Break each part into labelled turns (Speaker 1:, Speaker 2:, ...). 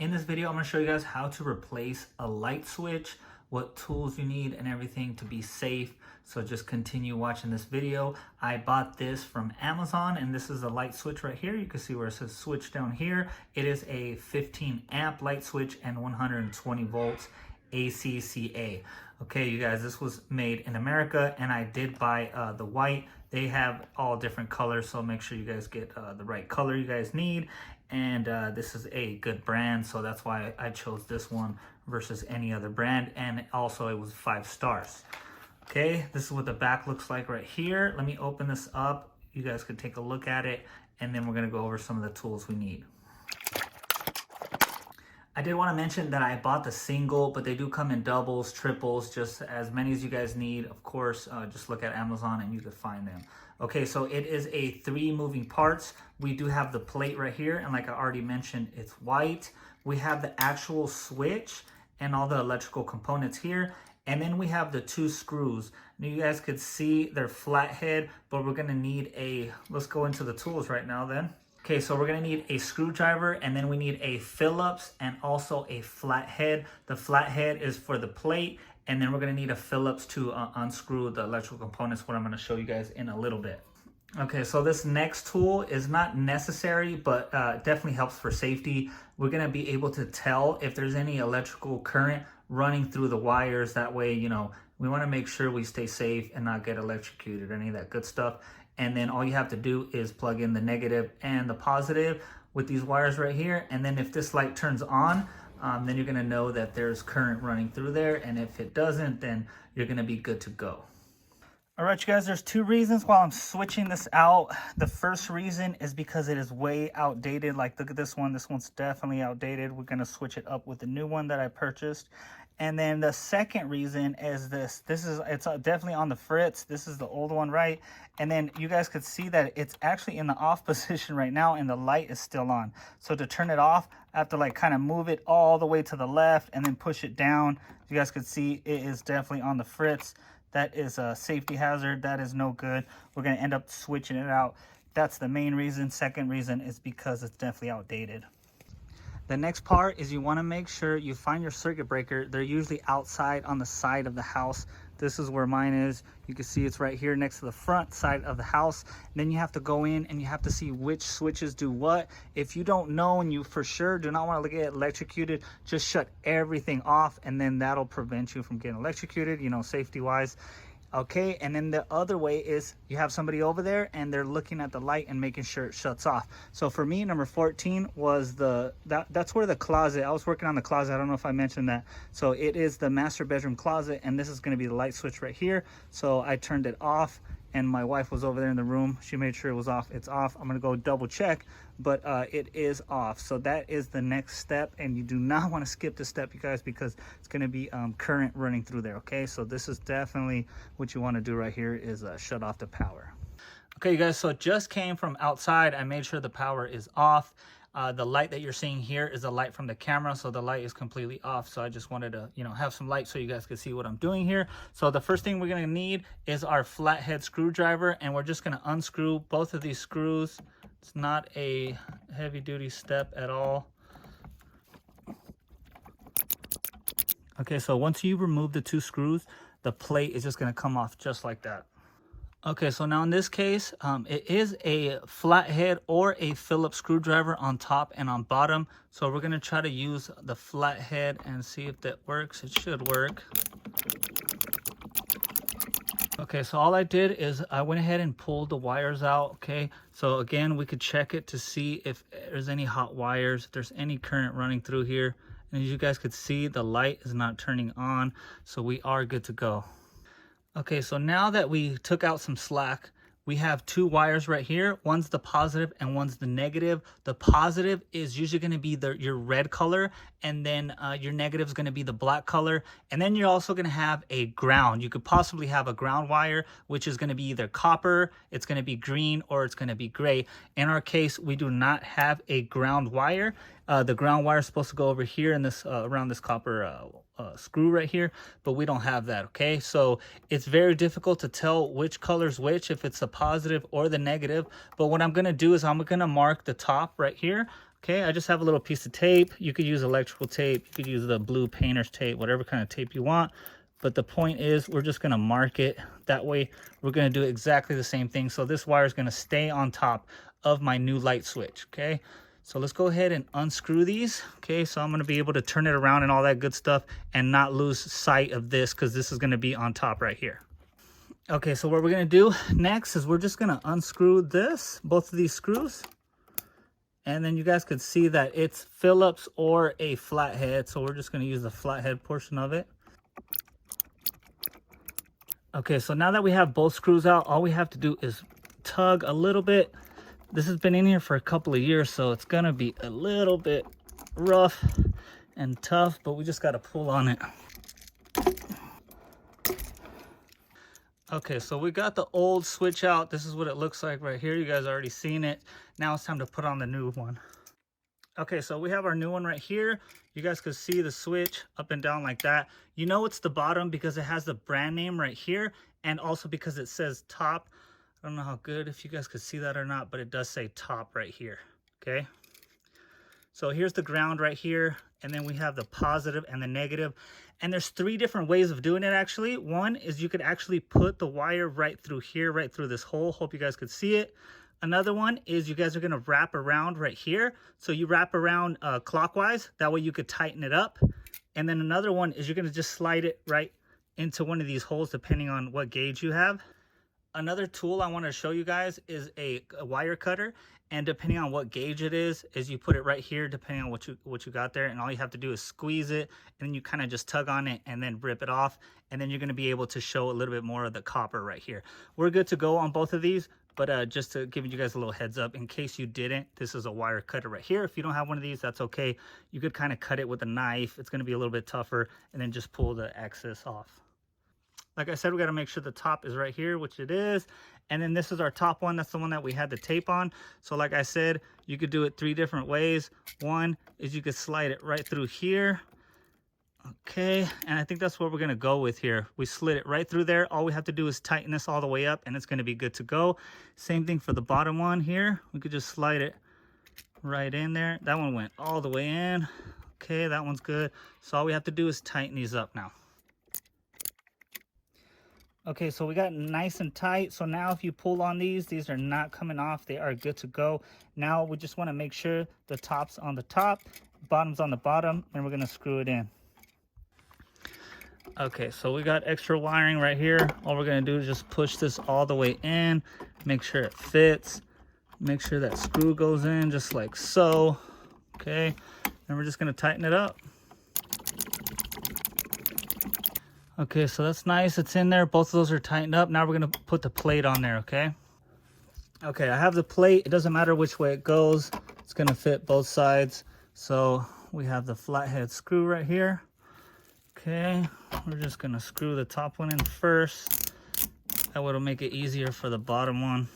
Speaker 1: In this video, I'm going to show you guys how to replace a light switch, what tools you need and everything to be safe. So just continue watching this video. I bought this from Amazon and this is a light switch right here. You can see where it says switch down here. It is a 15 amp light switch and 120 volts ACCA. Okay, you guys, this was made in America and I did buy the white. They have all different colors, so make sure you guys get the right color you guys need. And this is a good brand, so that's why I chose this one versus any other brand. And also it was 5 stars. Okay, this is what the back looks like right here. Let me open this up. You guys could take a look at it, and then we're gonna go over some of the tools we need. I did want to mention that I bought the single, but they do come in doubles, triples, just as many as you guys need. Of course, just look at Amazon and you could find them. Okay, so it is a 3 moving parts. We do have the plate right here, and like I already mentioned, it's white. We have the actual switch and all the electrical components here. And then we have the 2 screws. Now you guys could see they're flathead, but we're gonna need let's go into the tools right now then. Okay, so we're gonna need a screwdriver, and then we need a Phillips and also a flathead. The flathead is for the plate, and then we're gonna need a Phillips to unscrew the electrical components, what I'm gonna show you guys in a little bit. Okay, so this next tool is not necessary, but definitely helps for safety. We're gonna be able to tell if there's any electrical current running through the wires. That way, you know, we wanna make sure we stay safe and not get electrocuted, any of that good stuff. And then all you have to do is plug in the negative and the positive with these wires right here. And then if this light turns on, then you're gonna know that there's current running through there. And if it doesn't, then you're gonna be good to go. All right, you guys, there's 2 reasons why I'm switching this out. The first reason is because it is way outdated. Like, look at this one. This one's definitely outdated. We're gonna switch it up with the new one that I purchased. And then the second reason is it's definitely on the fritz. This is the old one, right? And then you guys could see that it's actually in the off position right now and the light is still on. So to turn it off, I have to like kind of move it all the way to the left and then push it down. You guys could see it is definitely on the fritz. That is a safety hazard. That is no good. We're gonna end up switching it out. That's the main reason. Second reason is because it's definitely outdated. The next part is you want to make sure you find your circuit breaker. They're usually outside on the side of the house. This is where mine is. You can see it's right here next to the front side of the house. And then you have to go in and you have to see which switches do what. If you don't know and you for sure do not want to get electrocuted, just shut everything off, and then that'll prevent you from getting electrocuted, you know, safety wise. Okay, and then the other way is you have somebody over there and they're looking at the light and making sure it shuts off. So for me, number 14 was that's where the closet, I was working on the closet. I don't know if I mentioned that. So it is the master bedroom closet, and this is going to be the light switch right here. So I turned it off, and my wife was over there in the room. She made sure it was off. It's off. I'm going to go double check, but it is off. So that is the next step, and you do not want to skip this step, you guys, because it's going to be current running through there. Okay, so this is definitely what you want to do right here is shut off the power. Okay, you guys, so it just came from outside. I made sure the power is off. The light that you're seeing here is the light from the camera, so the light is completely off. So I just wanted to, you know, have some light so you guys could see what I'm doing here. So the first thing we're gonna need is our flathead screwdriver, and we're just gonna unscrew both of these screws. It's not a heavy duty step at all. Okay, so once you remove the 2 screws, the plate is just gonna come off just like that. Okay, so now in this case, it is a flathead or a Phillips screwdriver on top and on bottom. So we're gonna try to use the flathead and see if that works. It should work. Okay, so all I did is I went ahead and pulled the wires out, okay? So again, we could check it to see if there's any hot wires, if there's any current running through here. And as you guys could see, the light is not turning on, so we are good to go. Okay, so now that we took out some slack, we have 2 wires right here. One's the positive and one's the negative. The positive is usually going to be your red color, and then your negative is going to be the black color. And then you're also going to have a ground. You could possibly have a ground wire, which is going to be either copper, it's going to be green, or it's going to be gray. In our case, we do not have a ground wire. The ground wire is supposed to go over here in this around this copper screw right here, but we don't have that. Okay, so it's very difficult to tell which color's which, if it's the positive or the negative. But what I'm going to do is I'm going to mark the top right here. Okay, I just have a little piece of tape. You could use electrical tape. You could use the blue painter's tape, whatever kind of tape you want. But the point is, we're just going to mark it. That way, we're going to do exactly the same thing. So this wire is going to stay on top of my new light switch, okay? So let's go ahead and unscrew these, okay? So I'm going to be able to turn it around and all that good stuff and not lose sight of this because this is going to be on top right here. Okay, so what we're going to do next is we're just going to unscrew this, both of these screws. And then you guys could see that it's Phillips or a flathead. So we're just going to use the flathead portion of it. Okay, so now that we have both screws out, all we have to do is tug a little bit. This has been in here for a couple of years, so it's going to be a little bit rough and tough, but we just got to pull on it. Okay, so we got the old switch out. This is what it looks like right here. You guys already seen it. Now it's time to put on the new one. Okay, so we have our new one right here. You guys could see the switch up and down like that. You know it's the bottom because it has the brand name right here, and also because it says top. I don't know how good if you guys could see that or not, but it does say top right here, okay? So here's the ground right here, and then we have the positive and the negative. And there's 3 different ways of doing it, actually. One is you could actually put the wire right through here, right through this hole. Hope you guys could see it. Another one is you guys are going to wrap around right here. So you wrap around clockwise. That way you could tighten it up. And then another one is you're going to just slide it right into one of these holes, depending on what gauge you have. Another tool I want to show you guys is a wire cutter, and depending on what gauge it is you put it right here depending on what you got there, and all you have to do is squeeze it, and then you kind of just tug on it and then rip it off, and then you're going to be able to show a little bit more of the copper right here. We're good to go on both of these, but just to give you guys a little heads up in case you didn't, this is a wire cutter right here. If you don't have one of these, that's okay. You could kind of cut it with a knife. It's going to be a little bit tougher, and then just pull the excess off. Like I said, we got to make sure the top is right here, which it is. And then this is our top one. That's the one that we had the tape on. So like I said, you could do it 3 different ways. One is you could slide it right through here. Okay, and I think that's what we're going to go with here. We slid it right through there. All we have to do is tighten this all the way up, and it's going to be good to go. Same thing for the bottom one here. We could just slide it right in there. That one went all the way in. Okay, that one's good. So all we have to do is tighten these up now. Okay, so we got nice and tight. So now if you pull on these are not coming off. They are good to go. Now we just want to make sure the top's on the top, bottom's on the bottom, and we're going to screw it in. Okay, so we got extra wiring right here. All we're going to do is just push this all the way in, make sure it fits, make sure that screw goes in just like so. Okay, and we're just going to tighten it up. Okay, so that's nice. It's in there. Both of those are tightened up. Now we're going to put the plate on there, okay? Okay, I have the plate. It doesn't matter which way it goes. It's going to fit both sides. So we have the flathead screw right here. Okay, we're just going to screw the top one in first. That will make it easier for the bottom one.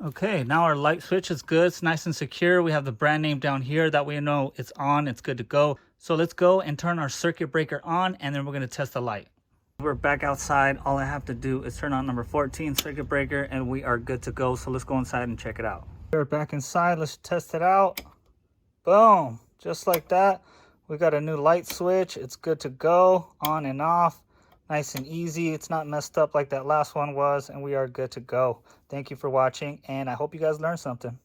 Speaker 1: Okay, now our light switch is good. It's nice and secure. We have the brand name down here. That way you know it's on. It's good to go. So let's go and turn our circuit breaker on, and then we're going to test the light. We're back outside. All I have to do is turn on number 14 circuit breaker, and we are good to go. So let's go inside and check it out. We're back inside. Let's test it out. Boom. Just like that. We got a new light switch. It's good to go. On and off. Nice and easy. It's not messed up like that last one was, and we are good to go. Thank you for watching, and I hope you guys learned something.